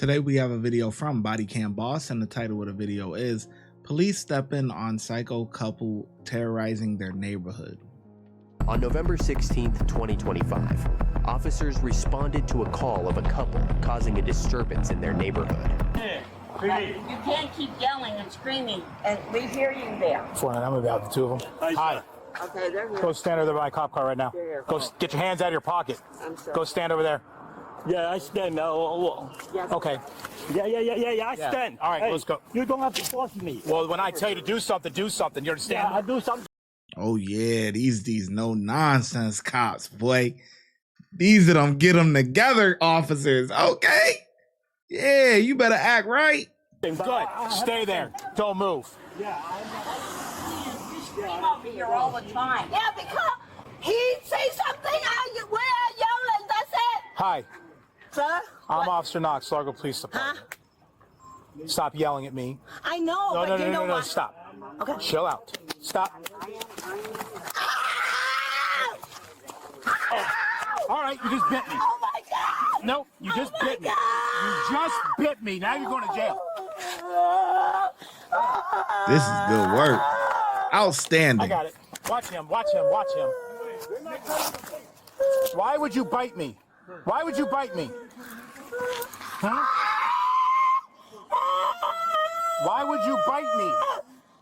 Today we have a video from Body Cam Boss, and the title of the video is Police Step In on Psycho Couple Terrorizing Their Neighborhood. On November 16th, 2025, officers responded to a call of a couple causing a disturbance in their neighborhood. You can't keep yelling and screaming, and we hear you there. I'm about the two of them. Hi. Okay, they're here. Go stand over there by my cop car right now. Go get your hands out of your pocket. I'm sorry. Go stand over there. Yeah, I stand now. Yes. Okay. Yeah, I stand. All right, Hey, let's go. You don't have to force me. Well, when I tell you to do something, you understand? Yeah, I do something. Oh yeah, these no nonsense cops, boy. These are them get them together officers, okay? Yeah, you better act right. Good. Stay there. Don't move. You scream over here all the time. Yeah, because he say something, we're yelling, that's it. Hi. Sir? I'm Officer Knox, Largo Police Department. Huh? Stop yelling at me. I know, No, but no, you no, know no, no, what? stop. Okay. Chill out. Stop. All right, you just bit me. Oh my God! No, you just bit me. God. You just bit me. Now you're going to jail. This is good work. Outstanding. I got it. Watch him. Watch him. Watch him. Why would you bite me? Why would you bite me? Huh? Why would you bite me?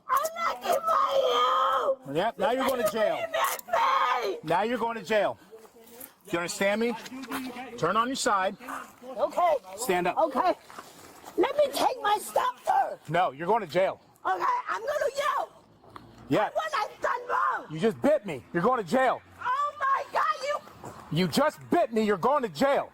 I'm not gonna bite you! Yep, now you're going to jail. Me! Now you're going to jail. Do you understand me? Turn on your side. Okay. Stand up. Okay. Let me take my stuff first. No, you're going to jail. Okay, I'm gonna yell. Yeah. What I've done wrong? You just bit me. You're going to jail. Oh my God, You just bit me. You're going to jail.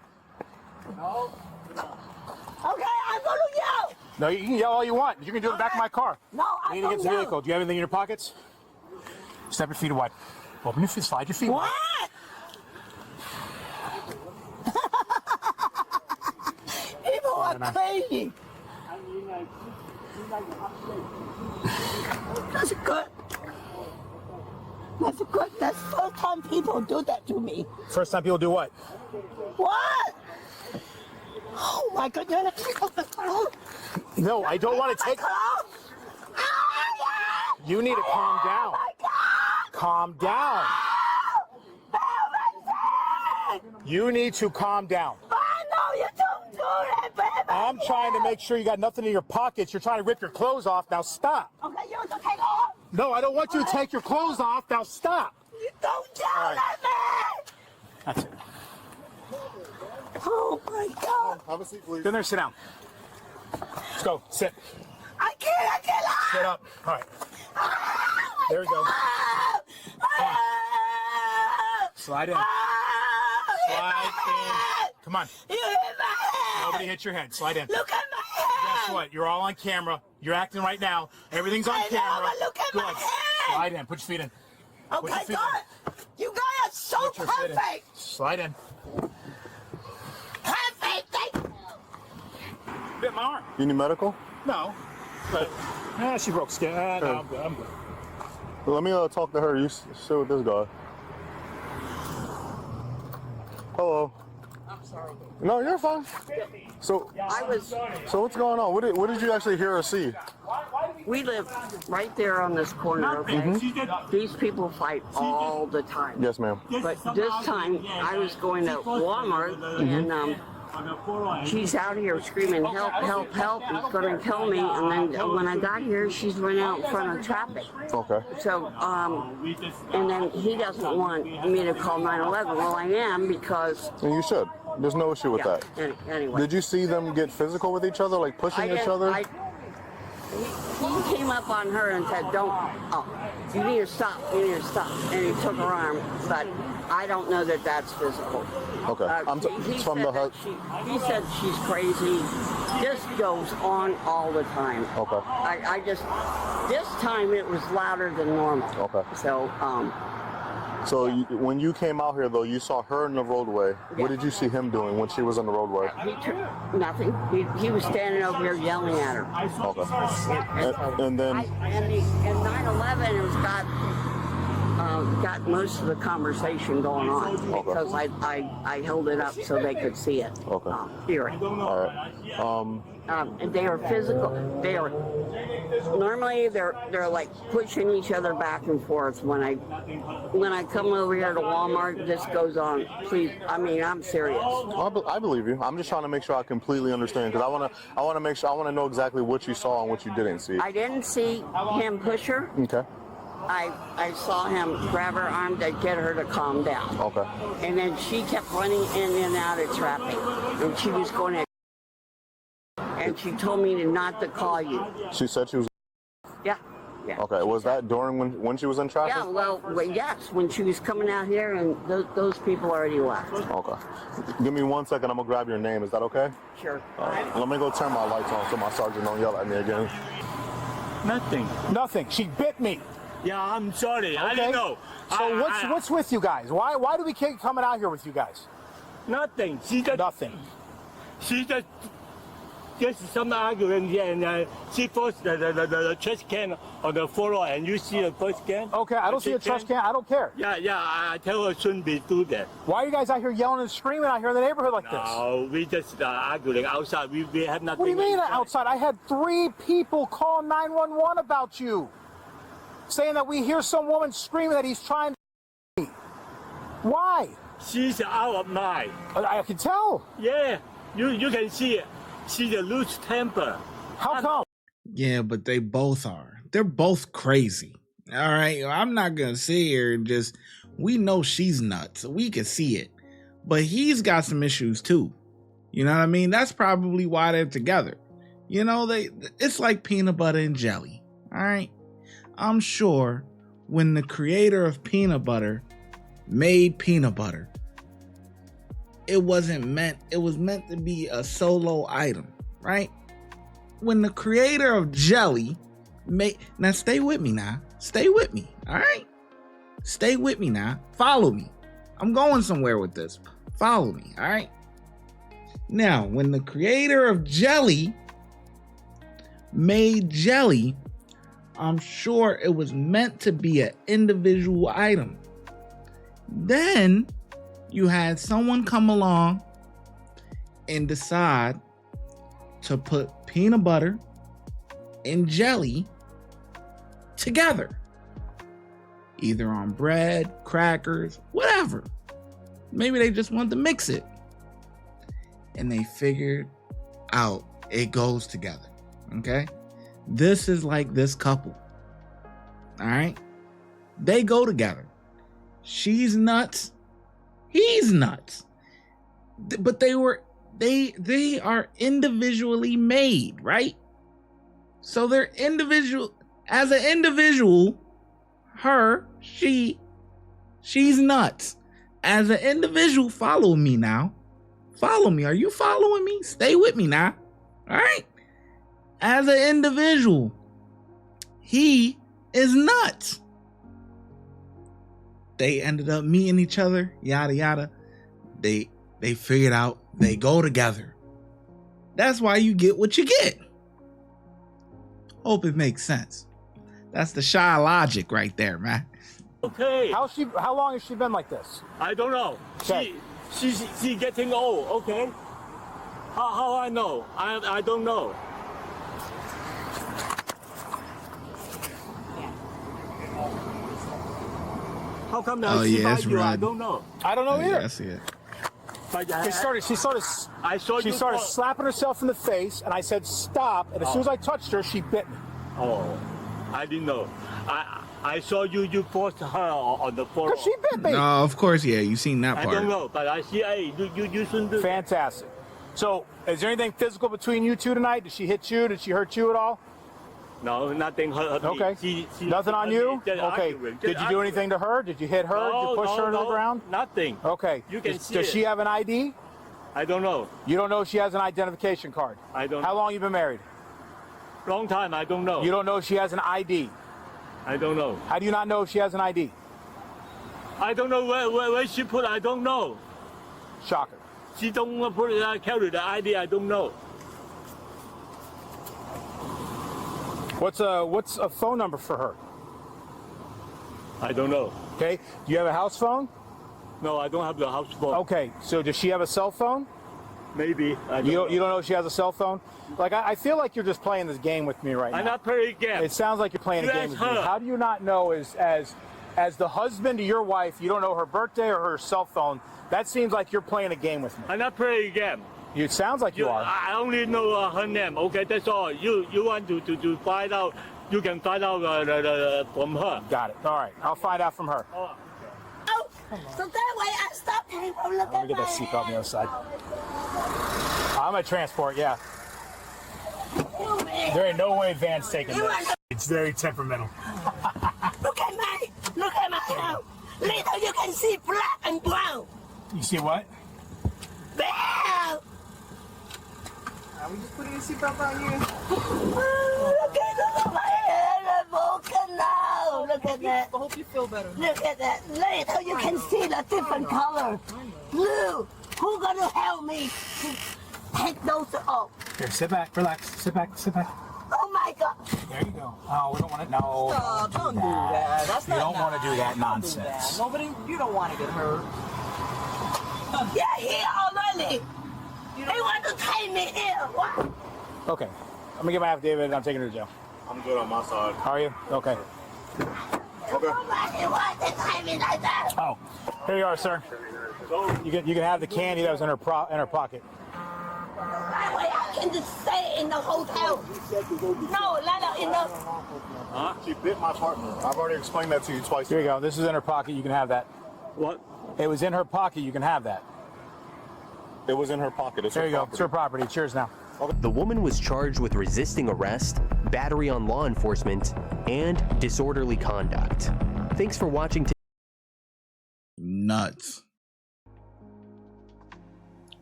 Okay, I'm gonna yell. No, you can yell all you want. You can do it in the back of my car. No, You I need to don't get to the yell. vehicle. Do you have anything in your pockets? Step your feet wide. Open your feet. Slide your feet wide. What? People are crazy. That's good. That's good. That's the first time people do that to me. First time people do what? What? Oh my God, you're gonna take off the clothes? No, I don't want to take. You need to calm down. Oh my God! Calm down. You need to calm down. I know you don't do that, baby. I'm trying to make sure you got nothing in your pockets. You're trying to rip your clothes off. Now stop. Okay, you want to take off? No, I don't want you to take your clothes off. Now stop. You don't yell All right. at me! That's it. Oh my God! Have a seat, please. Go in there, sit down. Let's go. Sit. I can't! Sit up. All right. There we go. Slide in. Slide in. Come on. You hit my head! Nobody hit your head. Slide in. Look at my head! Guess what? You're all on camera. You're acting right now. Everything's on I know, camera. but look at my head! Slide in. Put your feet in. Oh Put my your feet God! You guys are so Put your feet in. perfect! Slide in. Perfect! Bit my arm. You need medical? No. But she broke skin. No, I'm good. I'm good. Well, let me talk to her. You sit with this guy. Hello. I'm sorry. No, you're fine. So what's going on? What did you actually hear or see? We live right there on this corner, okay? These people fight all the time. Yes, ma'am. But this time, I was going to Walmart, and she's out here screaming, help, help, help, he's going to kill me. And then when I got here, she's running out in front of traffic. Okay. So, and then he doesn't want me to call 911. Well, I am because... And you should. There's no issue with that. Anyway. Did you see them get physical with each other, like pushing each other? He came up on her and said, you need to stop, you need to stop. And he took her arm, but I don't know that that's physical. Okay. He from the hut. He said she's crazy. This goes on all the time. Okay. This time it was louder than normal. Okay. So, when you came out here, though, you saw her in the roadway. Yeah. What did you see him doing when she was on the roadway? nothing. He was standing over here yelling at her. Okay. And then... In 9/11, it was got got most of the conversation going on because I held it up so they could see it. Okay. Hear it. All right. And they are physical. They are normally they're like pushing each other back and forth. When I come over here to Walmart, this goes on. Please, I mean, I'm serious. I believe you. I'm just trying to make sure I completely understand because I want to make sure I want to know exactly what you saw and what you didn't see. I didn't see him push her. Okay. I saw him grab her arm to get her to calm down. Okay. And then she kept running in and out of traffic, and she was going to. And she told me not to call you. She said she was. Yeah. Yeah. Okay. Was that during when she was in traffic? Yeah. Well, yes. When she was coming out here, and those people already left. Okay. Give me 1 second. I'm gonna grab your name. Is that okay? Sure. All right. Let me go turn my lights on so my sergeant don't yell at me again. Nothing. She bit me. Yeah, I'm sorry. I didn't know. So what's with you guys? Why do we keep coming out here with you guys? Nothing. She just some argument here, and she forced the trash can on the floor, and you see the trash can. Okay, I don't see a trash can. I don't care. Yeah. I tell her shouldn't be do that. Why are you guys out here yelling and screaming out here in the neighborhood like this? No, we just arguing outside. We have nothing. What do you mean inside. outside? I had 3 people call 911 about you, saying that we hear some woman screaming that he's trying to. Why? She's out of mind. I can tell. Yeah, you can see it. She's a loose temper. How come? Yeah, but they both are. They're both crazy. All right. I'm not going to sit here and just, we know she's nuts. We can see it. But he's got some issues too. You know what I mean? That's probably why they're together. You know, it's like peanut butter and jelly. All right. I'm sure when the creator of peanut butter made peanut butter, it was meant to be a solo item, right? When the creator of jelly now stay with me now. Stay with me, all right? Stay with me now. Follow me. I'm going somewhere with this. Follow me, all right? Now, when the creator of jelly made jelly, I'm sure it was meant to be an individual item. Then you had someone come along and decide to put peanut butter and jelly together, either on bread, crackers, whatever. Maybe they just wanted to mix it. And they figured out it goes together. Okay? This is like this couple. All right? They go together. She's nuts. He's nuts. But they are individually made, right? So they're individual. As an individual, she's nuts. As an individual, follow me now. Follow me. Are you following me? Stay with me now. All right? As an individual, he is nuts. They ended up meeting each other, yada yada. They figured out they go together. That's why you get what you get. Hope it makes sense. That's the shy logic right there, man. Okay. How long has she been like this? I don't know. Okay. She getting old. Okay. How I know? I don't know. How come that she it's you? I red. don't know. I don't know either. I see it. But She started slapping herself in the face, and I said stop. And as soon as I touched her, she bit me. Oh, I didn't know. I saw you forced her on the floor. Because she bit me. No, of course, yeah. You seen that I part. don't know, but I see. Hey, you shouldn't do. Fantastic. So, is there anything physical between you two tonight? Did she hit you? Did she hurt you at all? No, nothing hurt me. Okay. She Nothing on you? just Okay. arguing, Did you do anything to her? Did you hit her? Did you push her to the ground? Nothing. Okay. You can see Does it. she have an ID? I don't know. You don't know if she has an identification card? I don't. How long you been married? Long time. I don't know. You don't know if she has an ID? I don't know. How do you not know if she has an ID? I don't know where she put. I don't know. Shocker. She don't put carry the ID. I don't know. What's a phone number for her? I don't know. Okay. Do you have a house phone? No, I don't have the house phone. Okay. So does she have a cell phone? Maybe. You don't know if she has a cell phone? Like, I feel like you're just playing this game with me right now. I'm not playing a game. It sounds like you're playing a game with me. her. How do you not know, as the husband to your wife, you don't know her birthday or her cell phone? That seems like you're playing a game with me. I'm not playing a game. It sounds like you are. I only know her name. Okay, that's all. You want to find out? You can find out from her. Got it. All right. I'll find out from her. Oh. Oh, so that way I stop people looking Let me get that seatbelt on the other side. I'm at transport, yeah. There ain't no way Van's taking this. It's very temperamental. Look at my hair. Little you can see black and brown. You see what? Bam! We just putting a seatbelt on you. Look at my hair broken now. Look at that. I hope you feel better. Look at that. Little you can see the different color. Blue. Who gonna help me to take those off? Here, sit back, relax, sit back. Oh my God. There you go. Oh, we don't want to. No. Stop, don't do that. That's You not don't want to do that nice. nonsense. Don't do that. Nobody, you don't want to get hurt. Yeah, here already. They want to take me here. What? Okay. I'm gonna get my affidavit and I'm taking her to jail. I'm good on my side. Are you? Okay. Nobody wants to take me like that. Oh, here you are, sir. You can have the candy that was in her pocket. That way I can just stay in the hotel. No, not in the... Huh? She bit my partner. I've already explained that to you twice. Here you go. This is in her pocket. You can have that. What? It was in her pocket. You can have that. It was in her pocket. It's There her you go. property. It's her property. Cheers now. The woman was charged with resisting arrest, battery on law enforcement, and disorderly conduct. Thanks for watching. Nuts.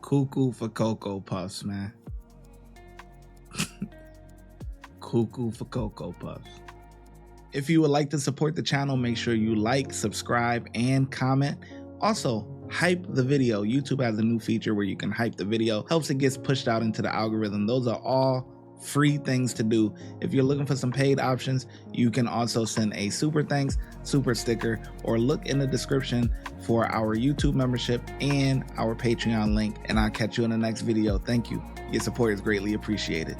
Cuckoo for Cocoa Puffs, man. Cuckoo for Cocoa Puffs. If you would like to support the channel, make sure you like, subscribe, and comment. Also, hype the video. YouTube has a new feature where you can hype the video. Helps it gets pushed out into the algorithm. Those are all free things to do. If you're looking for some paid options, you can also send a super thanks, super sticker, or look in the description for our YouTube membership and our Patreon link. And I'll catch you in the next video. Thank you. Your support is greatly appreciated.